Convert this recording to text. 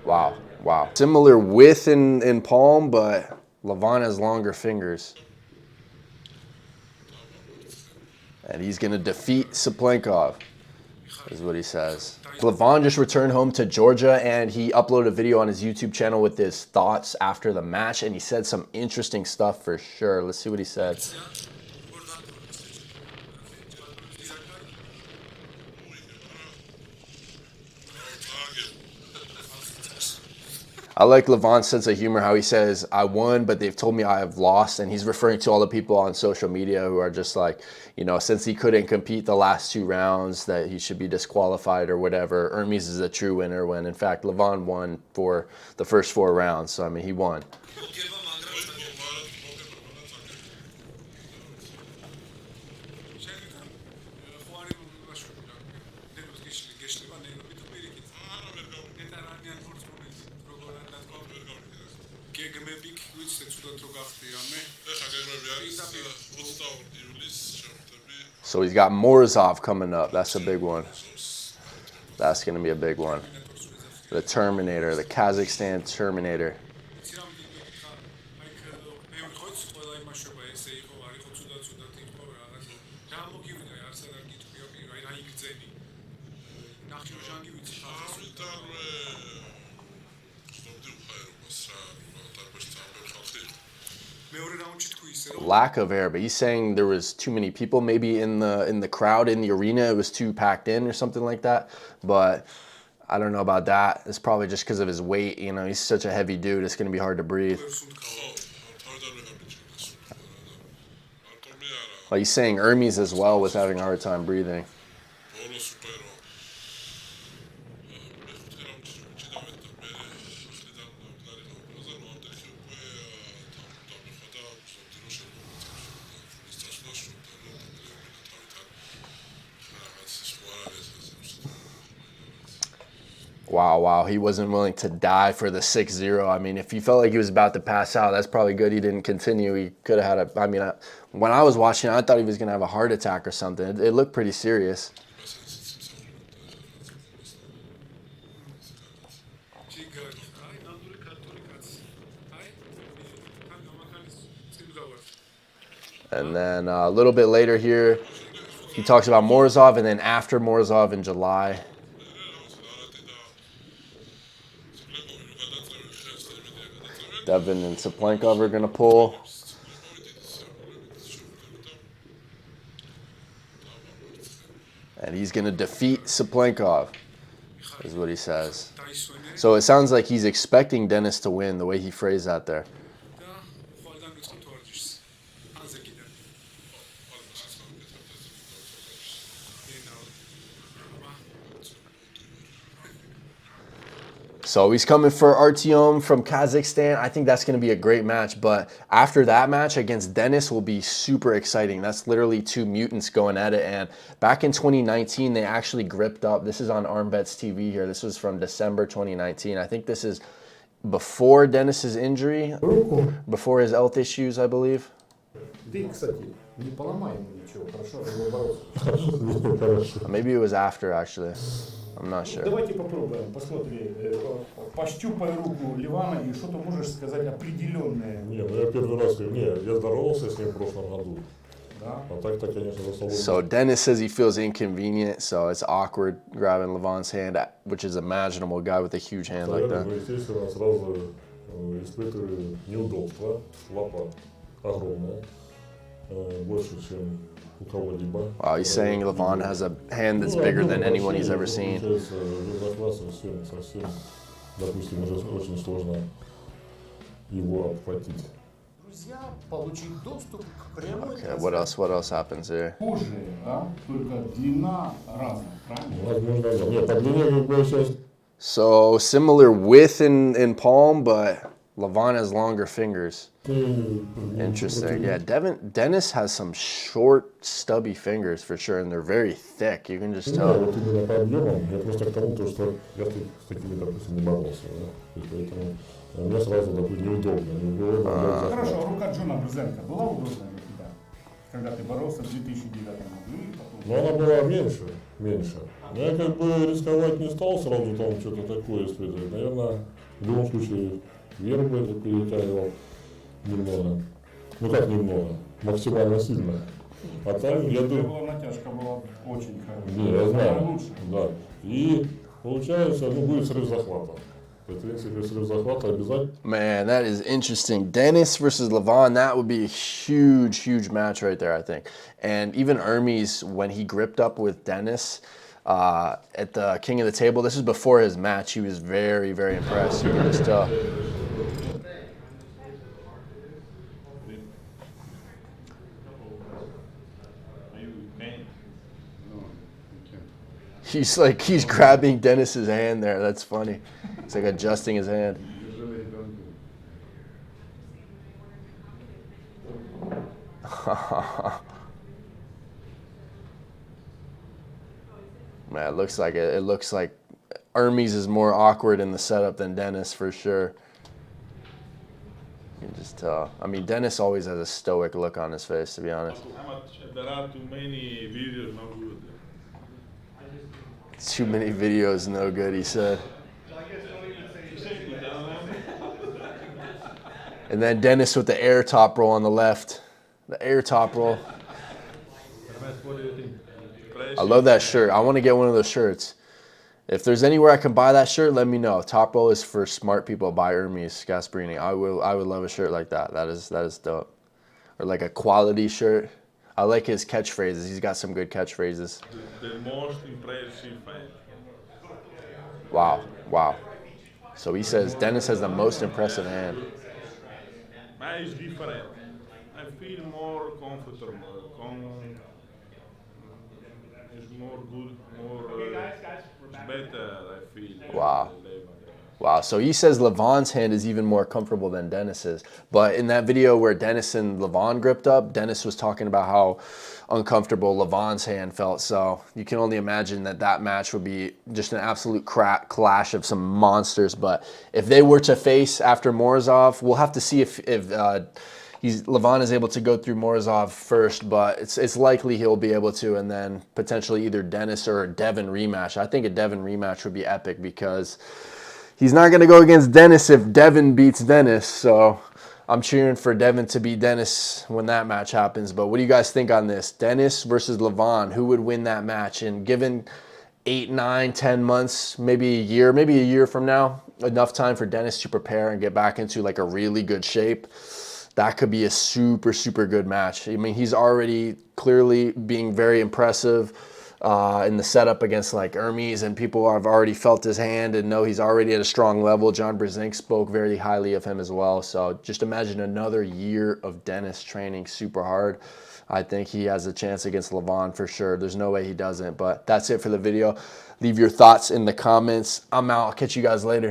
Wow, wow. Similar width in palm, but Levan has longer fingers. And he's going to defeat Cyplenkov, is what he says. Levan just returned home to Georgia, and he uploaded a video on his YouTube channel with his thoughts after the match, and he said some interesting stuff for sure. Let's see what he said. I like Levan's sense of humor, how he says, I won, but they've told me I have lost. And he's referring to all the people on social media who are just like, you know, since he couldn't compete the last 2 rounds, that he should be disqualified or whatever. Hermes is a true winner, when in fact Levan won for the first 4 rounds. So, I mean, he won. So he's got Morozov coming up. That's a big one. That's going to be a big one. The Terminator, the Kazakhstan Terminator. Lack of air, but he's saying there was too many people maybe in the crowd in the arena. It was too packed in or something like that. But I don't know about that. It's probably just because of his weight. You know, he's such a heavy dude. It's going to be hard to breathe. Well, he's saying Hermes as well was having a hard time breathing. Wow, he wasn't willing to die for the 6-0. I mean, if he felt like he was about to pass out, that's probably good he didn't continue. He could have had I mean, when I was watching, I thought he was going to have a heart attack or something. It looked pretty serious. And then a little bit later here, he talks about Morozov, and then after Morozov in July. Devon and Cyplenkov are going to pull. And he's going to defeat Cyplenkov, is what he says. So it sounds like he's expecting Denis to win, the way he phrased that there. So he's coming for Artyom from Kazakhstan. I think that's going to be a great match. But after that match against Denis will be super exciting. That's literally 2 mutants going at it. And back in 2019, they actually gripped up. This is on ArmBets TV here. This was from December 2019. I think this is before Denis's injury, before his health issues, I believe. Maybe it was after, actually. I'm not sure. Давайте попробуем. Посмотри, пощупай руку Левана, и что ты можешь сказать определенное? Не, ну я первый раз, я здоровался с ним в прошлом году. Да. А так-то, конечно, за собой. So Denis says he feels inconvenient, so it's awkward grabbing Levan's hand, which is imaginable, a guy with a huge hand like that. Естественно, сразу испытываю неудобства. Лапа огромная, больше, чем у кого-либо. Wow, he's saying Levan has a hand that's bigger than anyone he's ever seen. Допустим, уже очень сложно его обхватить. Okay, what else happens here? So similar width in palm, but Levan has longer fingers. Interesting. Yeah, Denis has some short, stubby fingers for sure, and they're very thick. You can just tell. Мне сразу такой неудобно. Хорошо, рука Джона Брызенко была удобная для тебя, когда ты боролся в 2009 году? Но она была меньше. Я как бы рисковать не стал сразу там что-то такое испытывать. Наверное, в любом случае вверх бы это перетягивал немного. Ну как немного, максимально сильно. А там, я Это думаю, была натяжка была очень хорошая. не, я знаю, Лучше. да. И получается, ну будет срыв захвата. В принципе, срыв захвата обязательно. Man, that is interesting. Dennis versus Levan, that would be a huge, huge match right there, I think. And even Hermes, when he gripped up with Dennis at the King of the Table, this is before his match, he was very, very impressed. You can just tell. He's grabbing Dennis's hand there. That's funny. It's like adjusting his hand. Man, it looks like Hermes is more awkward in the setup than Dennis for sure. You can just tell. I mean, Dennis always has a stoic look on his face, to be honest. There are too many videos, no good. Too many videos, no good, he said. And then Dennis with the air top roll on the left. The air top roll. What do you think? I love that shirt. I want to get one of those shirts. If there's anywhere I can buy that shirt, let me know. Top roll is for smart people by Hermes Gasparini. I would love a shirt like that. That is dope. Or like a quality shirt. I like his catchphrases. He's got some good catchphrases. The most impressive fight. Wow. So he says Dennis has the most impressive hand. But it's different. I feel more comfortable. It's more good, it's better, I feel. Wow, so he says Levan's hand is even more comfortable than Dennis's. But in that video where Dennis and Levan gripped up, Dennis was talking about how uncomfortable Levan's hand felt. So you can only imagine that match would be just an absolute clash of some monsters. But if they were to face after Morozov, we'll have to see if Levan is able to go through Morozov first, but it's likely he'll be able to, and then potentially either Denis or a Devon rematch. I think a Devon rematch would be epic because he's not going to go against Denis if Devon beats Denis. So I'm cheering for Devon to beat Denis when that match happens. But what do you guys think on this? Denis versus Levan, who would win that match? And given 8, 9, 10 months, maybe a year from now, enough time for Denis to prepare and get back into like a really good shape, that could be a super, super good match. I mean, he's already clearly being very impressive in the setup against like Hermes, and people have already felt his hand and know he's already at a strong level. John Brzenk spoke very highly of him as well. So just imagine another year of Denis training super hard. I think he has a chance against Levan for sure. There's no way he doesn't. But that's it for the video. Leave your thoughts in the comments. I'm out. I'll catch you guys later.